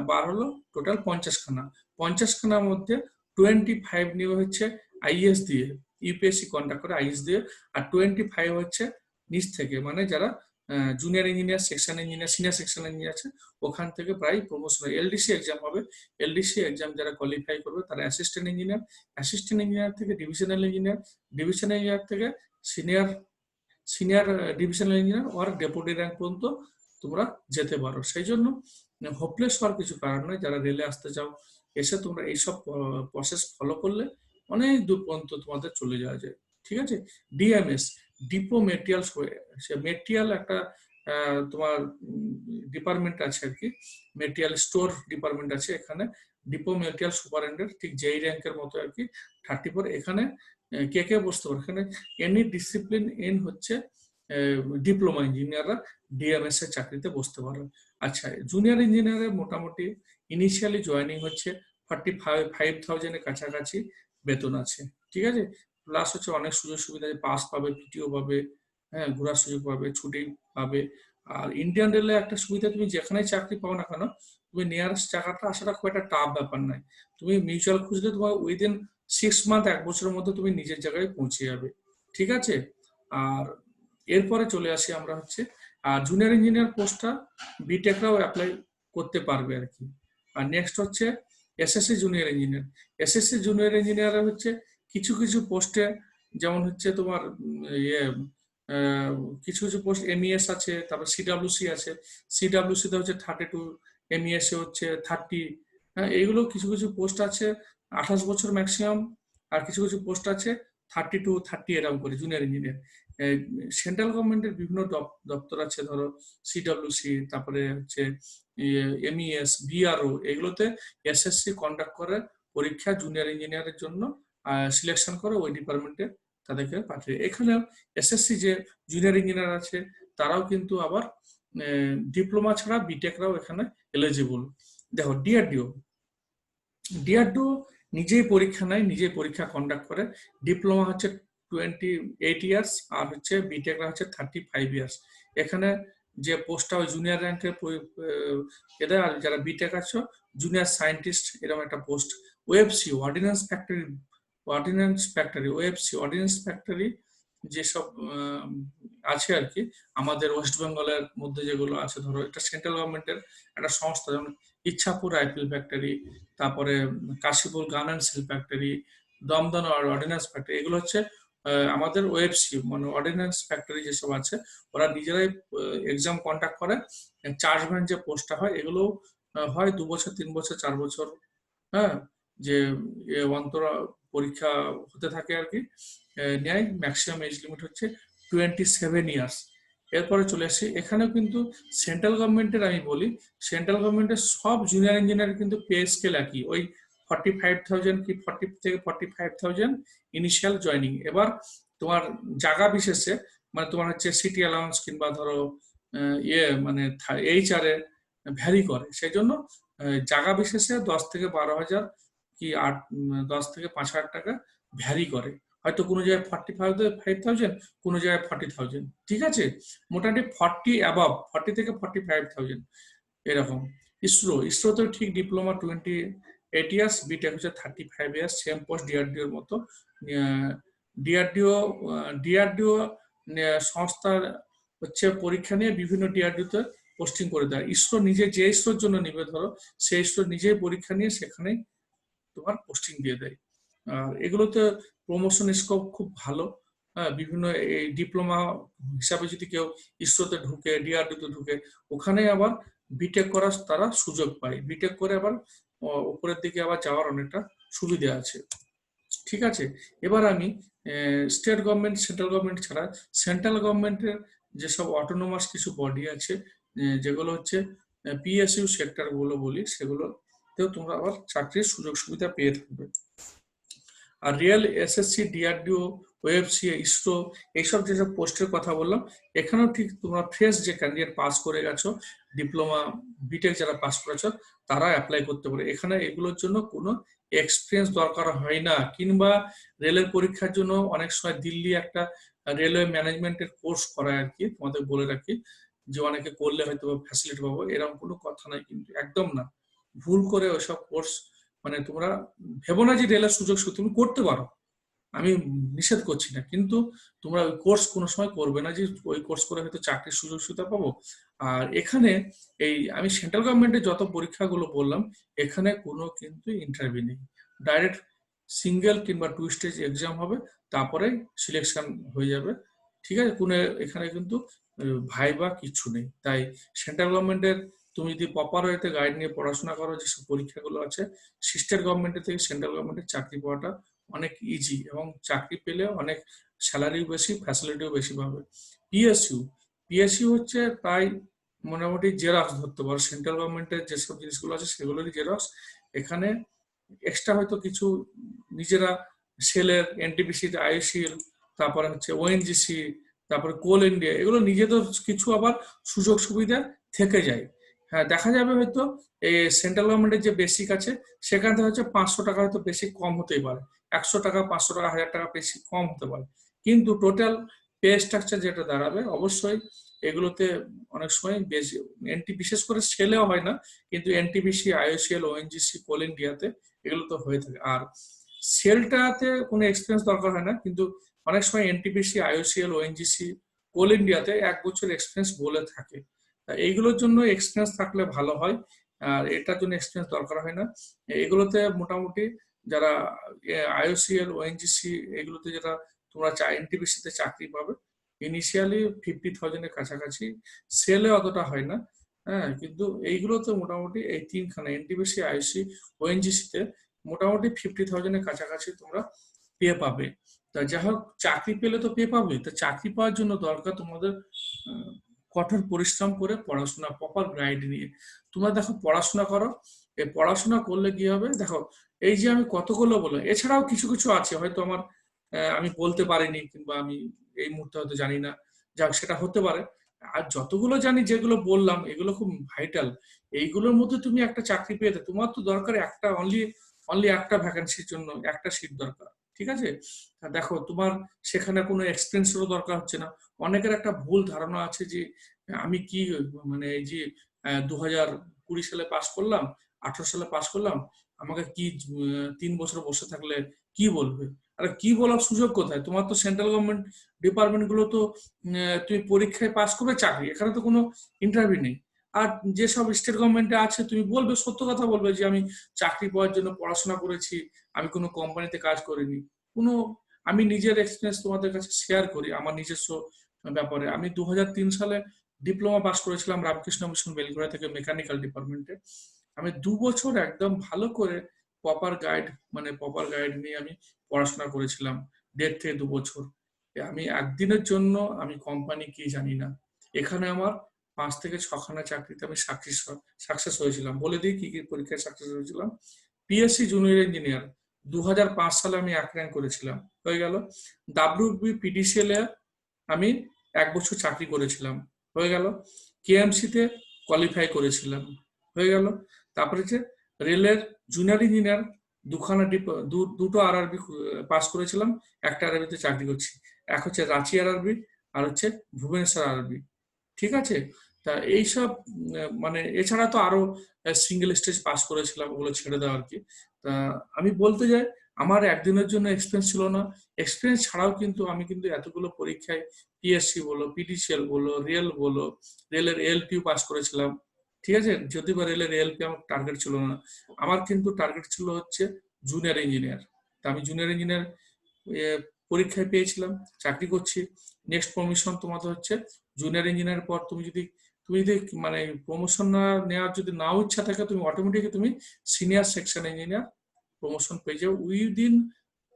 বার হলো টোটাল 50খানা। 50খানার মধ্যে 25 নিয়ে হচ্ছে আইএস দিয়ে, ইউপিএসসি কন্ডাক্ট করে আইএস দিয়ে, আর 25 হচ্ছে নিচ থেকে, মানে যারা junior engineer, section engineer, senior section engineer আছে, ওখান থেকে প্রায় প্রমোশন হয়। এলডিসি এক্সাম হবে, এলডিসি এক্সাম যারা কোয়ালিফাই করবে তারা অ্যাসিস্ট্যান্ট ইঞ্জিনিয়ার, অ্যাসিস্ট্যান্ট ইঞ্জিনিয়ার থেকে ডিভিশনাল ইঞ্জিনিয়ার, ডিভিশনাল ইঞ্জিনিয়ার থেকে সিনিয়র, সিনিয়র ডিভিশনাল ইঞ্জিনিয়ার ওর ডেপুটি র্যাঙ্ক পর্যন্ত তোমরা যেতে পারো। সেই জন্য হোপলেস হওয়ার কিছু কারণ নয়। যারা রেলে আসতে চাও, এসে তোমরা এইসব প্রসেস ফলো করলে অনেক দূর পর্যন্ত তোমাদের চলে যাওয়া যায়। ঠিক আছে। ডিএমএস, ডিপো মেটেরিয়াল, সে মেটেরিয়াল একটা তোমার ডিপার্টমেন্ট আছে আর কি, মেটেরিয়াল স্টোর ডিপার্টমেন্ট আছে এখানে। ডিপো মেটেরিয়াল সুপারিনটেন্ডেন্ট, ঠিক যেই র্যাঙ্কের মতো আর কি, 34। এখানে কে কে বসতে পারে? এখানে এনি ডিসিপ্লিন ইন হচ্ছে ডিপ্লোমা ইঞ্জিনিয়াররা ডিএমএস এর চাকরিতে বসতে পারে। আচ্ছা, জুনিয়র ইঞ্জিনিয়ারের মোটামুটি ইনিশিয়ালি জয়েনিং হচ্ছে 45,000 কাছাকাছি বেতন আছে। ঠিক আছে। প্লাস হচ্ছে অনেক সুযোগ সুবিধা, পাস পাবে, পিটিও পাবে, হ্যাঁ, ঘোরার সুযোগ পাবে, ছুটি পাবে। আর ইন্ডিয়ান রেলে একটা সুবিধা, তুমি যেখানে চাকরি পাও না কেন, তুমি নিয়ারেস্ট জায়গাটা আসাটা খুব একটা টাফ ব্যাপার নয়। তুমি মিউচুয়াল খুঁজলে তোমার উইদিন 6 মান্থ, 1 বছরের মধ্যে তুমি নিজের জায়গায় পৌঁছে যাবে। ঠিক আছে। আর এরপরে চলে আসি আমরা হচ্ছে, আর জুনিয়র ইঞ্জিনিয়ার পোস্টটা বিটেকরাও অ্যাপ্লাই করতে পারবে আর কি। আর নেক্সট হচ্ছে SSC junior engineer. SSC junior engineer হচ্ছে কিছু কিছু পোস্টে, যেমন হচ্ছে তোমার ইয়ে কিছু কিছু পোস্ট এমইএস আছে, তারপর সিডাব্লিউসি আছে। সিডাব্লিউসি তে হচ্ছে 32, এমইএস এ হচ্ছে 30। হ্যাঁ, এইগুলো কিছু কিছু পোস্ট আছে 28 বছর ম্যাক্সিমাম, আর কিছু কিছু পোস্ট আছে 32, 30 এরকম করে জুনিয়র ইঞ্জিনিয়ার। সেন্ট্রাল গভর্নমেন্টের বিভিন্ন দপ্তর আছে, ধরো সিডব্লিউসি, তারপরে হচ্ছে এমইএস, বিআরও, এগুলোতে এসএসসি কন্ডাক্ট করে পরীক্ষা জুনিয়র ইঞ্জিনিয়ারের জন্য, সিলেকশন করে ওই ডিপার্টমেন্টে তাদেরকে পাঠিয়ে। এখানে এসএসসি যে জুনিয়র ইঞ্জিনিয়ার আছে তারাও কিন্তু আবার ডিপ্লোমা ছাড়া বিটেকরাও এখানে এলিজিবল। দেখো, ডিআরডিও, ডিআরডিও নিজেই পরীক্ষা নেয়, নিজেই পরীক্ষা কন্ডাক্ট করে। ডিপ্লোমা হচ্ছে 28 ইয়ার্স, আর হচ্ছে বিটেকরা হচ্ছে 35 ইয়ার্স। এখানে যে পোস্টটা ওই জুনিয়র র্যাঙ্কের এদের, আর যারা বিটেক আছে জুনিয়র সায়েন্টিস্ট, এরকম একটা post. OFC, ordinance factory, OFC ordinance factory যেসব আছে আর কি আমাদের ওয়েস্ট বেঙ্গলের মধ্যে, যেগুলো আছে, ধরো এটা সেন্ট্রাল গভর্নমেন্টের একটা সংস্থা, যেমন ইচ্ছাপুর রাইফেল ফ্যাক্টরি, তারপরে Kashipur gun and steel factory, Dum Dum ordnance factory, এগুলো হচ্ছে আমাদের ওএফসি মানে অর্ডিন্যান্স ফ্যাক্টরি যেসব আছে, ওরা নিজেরাই এক্সাম কন্ডাক্ট করে। চার্জম্যান যে পোস্টটা হয় এগুলো হয় 2 বছর, 3 বছর, 4 বছর, হ্যাঁ, যে অন্তর পরীক্ষা হতে থাকে আর কি। নেয়, ম্যাক্সিমাম এজ লিমিট হচ্ছে 27 ইয়ার্স। এরপরে চলে আসি, এখানেও কিন্তু সেন্ট্রাল গভর্নমেন্টের আমি বলি, সেন্ট্রাল গভর্নমেন্টের সব জুনিয়র ইঞ্জিনিয়ার কিন্তু পে স্কেল একই, ওই 45,000 কি 40 থেকে 45,000 ইনিশিয়াল জয়নিং। এবার তোমার জায়গা বিশেষে মানে তোমার হচ্ছে সিটি অ্যালাউন্স কিংবা ধরো মানে HR এ ভ্যারি করে, সেই জন্য জায়গা বিশেষে 10 থেকে 12,000 কি 10 থেকে 5,000 টাকা ভ্যারি করে। হয়তো কোনো জায়গায় 45,000, কোনো জায়গায় 40,000, ঠিক আছে, মোটামুটি 40 থেকে 45,000 এরকম। ইসরোতেও ঠিক ডিপ্লোমা 28 ইয়ার্স, বিটেক হচ্ছে 35 ইয়ার্স, সেম পোস্ট ডিআরডিওর মতো। ডিআরডিও ডিআরডিও সংস্থার হচ্ছে পরীক্ষা নিয়ে বিভিন্ন ডিআরডিওতে পোস্টিং করে দেয়। ইসরো নিজে যে ইসরোর জন্য নিবে ধরো, সেই ইসরো নিজেই পরীক্ষা নিয়ে সেখানেই তোমার পোস্টিং দিয়ে দেয়। আর এগুলোতে প্রমোশন স্কোপ খুব ভালো। হ্যাঁ, বিভিন্ন এই ডিপ্লোমা হিসাবে যদি কেউ ইসরোতে ঢুকে, ডিআরডিওতে ঢুকে, ওখানে আবার বিটেক করার তারা সুযোগ পায়, বিটেক করে আবার উপরের দিকে আবার যাওয়ার অনেকটা সুবিধা আছে, ঠিক আছে। এবার আমি স্টেট গভর্নমেন্ট, সেন্ট্রাল গভর্নমেন্ট ছাড়া সেন্ট্রাল গভর্নমেন্টের যেসব অটোনোমাস কিছু বডি আছে, যেগুলো হচ্ছে পিএসইউ সেক্টর গুলো বলি, সেগুলোতেও তোমরা আবার চাকরির সুযোগ সুবিধা পেয়ে থাকবে। আর real SSC, DRDO, OFC, ISRO, এইসব যেসব পোস্টের কথা বললাম, এখানেও ঠিক তোমরা ফ্রেশ যে ক্যান্ডিডেট পাস করে গেছো, ডিপ্লোমা বিটেক যারা পাস করেছো, তারা অ্যাপ্লাই করতে পারে। এখানে এগুলোর জন্য কোনো এক্সপিরিয়েন্স দরকার হয় না, কিংবা রেলের পরীক্ষার জন্য অনেক সময় দিল্লি একটা রেলওয়ে ম্যানেজমেন্টের কোর্স করায় আর কি, তোমাদের বলে রাখি, যে অনেকে করলে হয়তো ফ্যাসিলিটি পাবো, এরকম কোনো কথা নাই, কিন্তু একদম না, ভুল করে ওইসব কোর্স মানে তোমরা ভেবো না যে রেলের সুযোগ সুবিধা তুমি করতে পারো, আমি নিষেধ করছি না, কিন্তু তোমরা ওই কোর্স কোনো সময় করবে না যে ওই কোর্স করে হয়তো চাকরির সুযোগ সুবিধা পাবো। আর এখানে এই আমি সেন্ট্রাল গভর্নমেন্টের যত পরীক্ষাগুলো বললাম, এখানে কোনো কিন্তু ইন্টারভিউ নেই, ডাইরেক্ট সিঙ্গেল কিংবা 2 স্টেজ এক্সাম হবে, তারপরে সিলেকশন হয়ে যাবে, ঠিক আছে। কোনো এখানে কিন্তু ভাইবা কিছু নেই। তাই সেন্ট্রাল গভর্নমেন্টের তুমি যদি প্রপার ওয়েতে গাইড নিয়ে পড়াশোনা করো, যেসব পরীক্ষাগুলো আছে, স্টেট গভর্নমেন্টের থেকে সেন্ট্রাল গভর্নমেন্টের চাকরি পাওয়াটা অনেক ইজি, এবং চাকরি পেলে অনেক স্যালারিও বেশি, ফ্যাসিলিটিও বেশি পাবে। পিএসইউ, পিএসইউ হচ্ছে প্রায় মোটামুটি জেরক্স ধরতে পারো, সেন্ট্রাল গভর্নমেন্টের যেসব জিনিসগুলো আছে সেগুলোরই জেরক্স। এখানে এক্সট্রা হয়তো কিছু নিজেরা সেলের, এনটিপিসি, আইওসিএল, তারপরে হচ্ছে ওএনজিসি, তারপরে কোল ইন্ডিয়া, এগুলো নিজেদের কিছু আবার সুযোগ সুবিধা থেকে যায়। হ্যাঁ, দেখা যাবে হয়তো এই সেন্ট্রাল গভর্নমেন্টের যে বেসিক আছে, সেখান থেকে হচ্ছে 500 টাকা হয়তো বেশি কম হতেই পারে, 100 টাকা, 500 টাকা, 1000 টাকা বেশি কম হতে পারে, কিন্তু টোটাল পে স্ট্রাকচার যেটা দাঁড়াবে, অবশ্যই এগুলোতে অনেক সময় বেশি বিশেষ করে সেলেও হয় না, কিন্তু এনটিপিসি, আইওসিএল, ওএনজিসি, কোল ইন্ডিয়াতে এগুলো তো হয়ে থাকে। আর সেলটাতে কোনো এক্সপিরিয়েন্স দরকার হয় না, কিন্তু অনেক সময় এনটিপিসি, আইওসিএল, ওএনজিসি, কোল ইন্ডিয়াতে 1 বছর এক্সপিরিয়েন্স বলে থাকে। এইগুলোর জন্য এক্সপিরিয়েন্স থাকলে ভালো হয়, আর এটার জন্য এক্সপিরিয়েন্স দরকার হয় না। এগুলোতে মোটামুটি যারা আইওসিএল, ওএনজিসি, এগুলোতে যারা তোমরা এনটিপিসিতে চাকরি পাবে, ইনিশিয়ালি 50,000-এর কাছাকাছি, সেলে অতটা হয় না। হ্যাঁ, কিন্তু এইগুলোতে মোটামুটি এই তিনখানা এনটিপিসি, আইওসি, ওএনজিসিতে মোটামুটি 50,000-এর কাছাকাছি তোমরা পেয়ে পাবে। তা যাই হোক, চাকরি পেলে তো পেয়ে পাবে, তা চাকরি পাওয়ার জন্য দরকার তোমাদের কঠোর পরিশ্রম করে পড়াশোনা, প্রপার গাইড নিয়ে তোমরা দেখো পড়াশোনা করো। এই পড়াশোনা করলে কি হবে দেখো, এই যে আমি কতগুলো বললাম, এছাড়াও কিছু কিছু আছে হয়তো আমার আমি বলতে পারিনি, কিংবা আমি এই মুহূর্তে হয়তো জানি না, যাক সেটা হতে পারে। আর যতগুলো জানি, যেগুলো বললাম, এগুলো খুব ভাইটাল। এইগুলোর মধ্যে তুমি একটা চাকরি পেতে, তোমার তো দরকার একটা অনলি অনলি একটা ভ্যাকেন্সির জন্য একটা সিট দরকার, ঠিক আছে। দেখো তোমার সেখানে কোনো এক্সপিরিয়েন্সেরও দরকার হচ্ছে না। অনেকের একটা ভুল ধারণা আছে যে আমি কি মানে এই যে 2020 সালে পাস করলাম, 18 সালে পাস করলাম, আমাকে কি 3 বছর বসে থাকলে কি বলবে? আরে কি বলার সুযোগ কোথায়? তোমার তো সেন্ট্রাল গভর্নমেন্ট ডিপার্টমেন্ট গুলো তো তুমি পরীক্ষায় পাস করবে চাকরি, এখানে তো কোনো ইন্টারভিউ নেই। আর যেসব স্টেট গভর্নমেন্টে আছে তুমি বলবে, সত্য কথা বলবে যে আমি চাকরি পাওয়ার জন্য পড়াশোনা করেছি, আমি কোনো কোম্পানিতে কাজ করিনি। কোনো, আমি নিজের এক্সপিরিয়েন্স তোমাদের কাছে শেয়ার করি আমার নিজস্ব ব্যাপারে। আমি 2003 সালে ডিপ্লোমা পাস করেছিলাম রামকৃষ্ণ মিশন বেলঘড়া থেকে মেকানিক্যাল ডিপার্টমেন্টে। আমি 2 বছর একদম ভালো করে প্রপার গাইড নিয়ে আমি পড়াশোনা করেছিলাম, 1.5 থেকে 2 বছর। আমি একদিনের জন্য আমি কোম্পানি কি জানি না। এখানে আমার 5 থেকে 6খানা চাকরিতে আমি সাকসেস হয়েছিলাম। বলে দিই কি কি পরীক্ষায় সাকসেস হয়েছিলাম। পিএসসি জুনিয়র ইঞ্জিনিয়ার 2005 সালে আমি 1 র্যাঙ্ক করেছিলাম, হয়ে গেল। ডাব্লিউবি পিডিসিএল এ আমি 1 বছর চাকরি করেছিলাম, হয়ে গেল। কেএমসি তে কোয়ালিফাই করেছিলাম, হয়ে গেল। তারপরে যে রেলের জুনিয়র ইঞ্জিনিয়ার দুটো আরআরবি পাস করেছিলাম, একটা আরআরবিতে চাকরি করছি। এক হচ্ছে রাঁচি আরআরবি, আর হচ্ছে ভুবনেশ্বর আরআরবি, ঠিক আছে। তা এইসব মানে এছাড়া তো আরো সিঙ্গেল স্টেজ পাস করেছিলাম, ওগুলো ছেড়ে দেওয়া আর কি। তা আমি বলতে যাই, আমার একদিনের জন্য এক্সপিরিয়েন্স ছিল না। এক্সপিরিয়েন্স ছাড়াও কিন্তু আমি কিন্তু এতগুলো পরীক্ষায়, পিএসসি বলো, পিডিসিএল বলো, রেল বলো, রেলের এলপিও পাস করেছিলাম, ঠিক আছে। যদি বা রেলের এলপি আমার টার্গেট ছিল না, আমার কিন্তু টার্গেট ছিল হচ্ছে জুনিয়র ইঞ্জিনিয়ার। তা আমি জুনিয়র ইঞ্জিনিয়ার পরীক্ষায় পেয়েছিলাম, চাকরি করছি। নেক্সট প্রমোশন তোমাদের হচ্ছে জুনিয়র ইঞ্জিনিয়ার পর তুমি যদি মানে প্রমোশন না নেওয়ার যদি নাও ইচ্ছা থাকে, তুমি অটোমেটিকলি তুমি সিনিয়র সেকশন ইঞ্জিনিয়ার প্রমোশন পেয়ে যাও উইদিন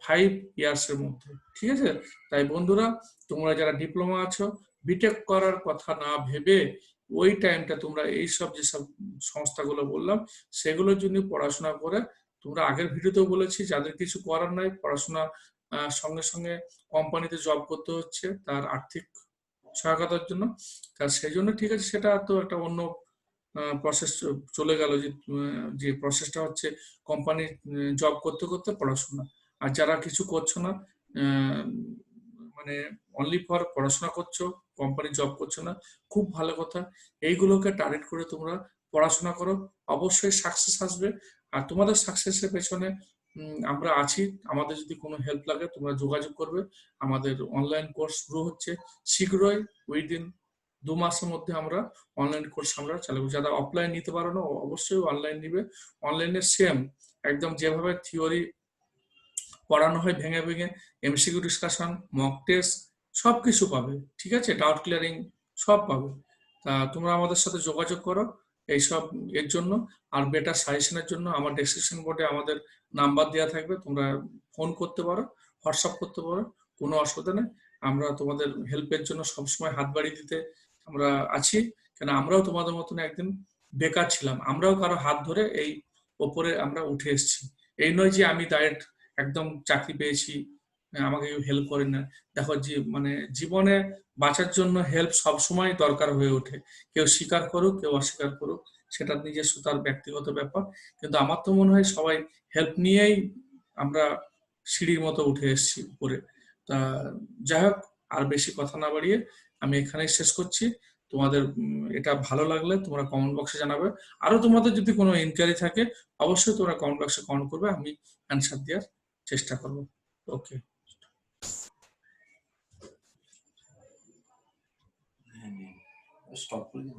5 ইয়ার্স এর মধ্যে, ঠিক আছে। তাই বন্ধুরা, তোমরা যারা ডিপ্লোমা আছো, বিটেক করার কথা না ভেবে ওই টাইমটা তোমরা এইসব যেসব সংস্থাগুলো বললাম সেগুলোর জন্য পড়াশোনা করে, তোমরা আগের ভিডিওতেও বলেছি যাদের কিছু করার নাই, পড়াশোনা সঙ্গে সঙ্গে কোম্পানিতে জব করতে হচ্ছে তার আর্থিক সহায়তার জন্য। তা সেই জন্য ঠিক আছে, সেটা তো একটা অন্য প্রসেস চলে গেল, যে প্রসেসটা হচ্ছে কোম্পানি জব করতে করতে পড়াশোনা। আর যারা কিছু করছো না, আহ, মানে অনলি ফর পড়াশোনা করছো, কোম্পানি জব করছো না, খুব ভালো কথা। এইগুলোকে টার্গেট করে তোমরা পড়াশোনা করো, অবশ্যই সাকসেস আসবে। আর তোমাদের সাকসেসের পেছনে আমরা আছি। আমাদের যদি কোনো হেল্প লাগে তোমরা যোগাযোগ করবে। আমাদের অনলাইন কোর্স শুরু হচ্ছে শীঘ্রই, উইদিন 2 মাসের মধ্যে আমরা অনলাইন কোর্স আমরা চালাবো। যারা অফলাইন নিতে পারো না অবশ্যই অনলাইন নিবে। অনলাইনে সেম একদম যেভাবে থিওরি পড়ানো হয় ভেঙে ভেঙে, এমসিকিউ ডিসকাশন, মক টেস্ট, সবকিছু পাবে, ঠিক আছে। ডাউট ক্লিয়ারিং সব পাবে। তা তোমরা আমাদের সাথে যোগাযোগ করো এইসব এর জন্য। আর বেটার সাজেশনের জন্য আমার ডেসক্রিপশন বোর্ডে আমাদের নাম্বার দেওয়া থাকবে, তোমরা ফোন করতে পারো, হোয়াটসঅ্যাপ করতে পারো, কোনো অসুবিধা নেই। আমরা তোমাদের হেল্পের জন্য সবসময় হাত বাড়িয়ে দিতে আমরা আছি। কেন আমরাও তোমাদের মতন একদিন বেকার ছিলাম, আমরাও কারো হাত ধরে এই ওপরে আমরা উঠে এসেছি। এই নয় যে আমি ডাইরেক্ট একদম চাকরি পেয়েছি, আমাকে কেউ হেল্প করে না। দেখো যে মানে জীবনে বাঁচার জন্য হেল্প সবসময় দরকার হয়ে ওঠে। কেউ স্বীকার করুক কেউ অস্বীকার করুক, সেটা নিজস্ব তার ব্যক্তিগত ব্যাপার। কিন্তু আমার তো মনে হয় সবাই হেল্প নিয়েই আমরা সিঁড়ির মতো উঠে এসেছি উপরে। তা যাই হোক, আর বেশি কথা না বাড়িয়ে আমি এখানেই শেষ করছি। তোমাদের এটা ভালো লাগলে তোমরা কমেন্ট বক্সে জানাবে। আরো তোমাদের যদি কোনো ইনকোয়ারি থাকে অবশ্যই তোমরা কমেন্ট বক্সে কমেন্ট করবে, আমি অ্যান্সার দেওয়ার চেষ্টা করবো। ওকে। স্টপ করে দিন।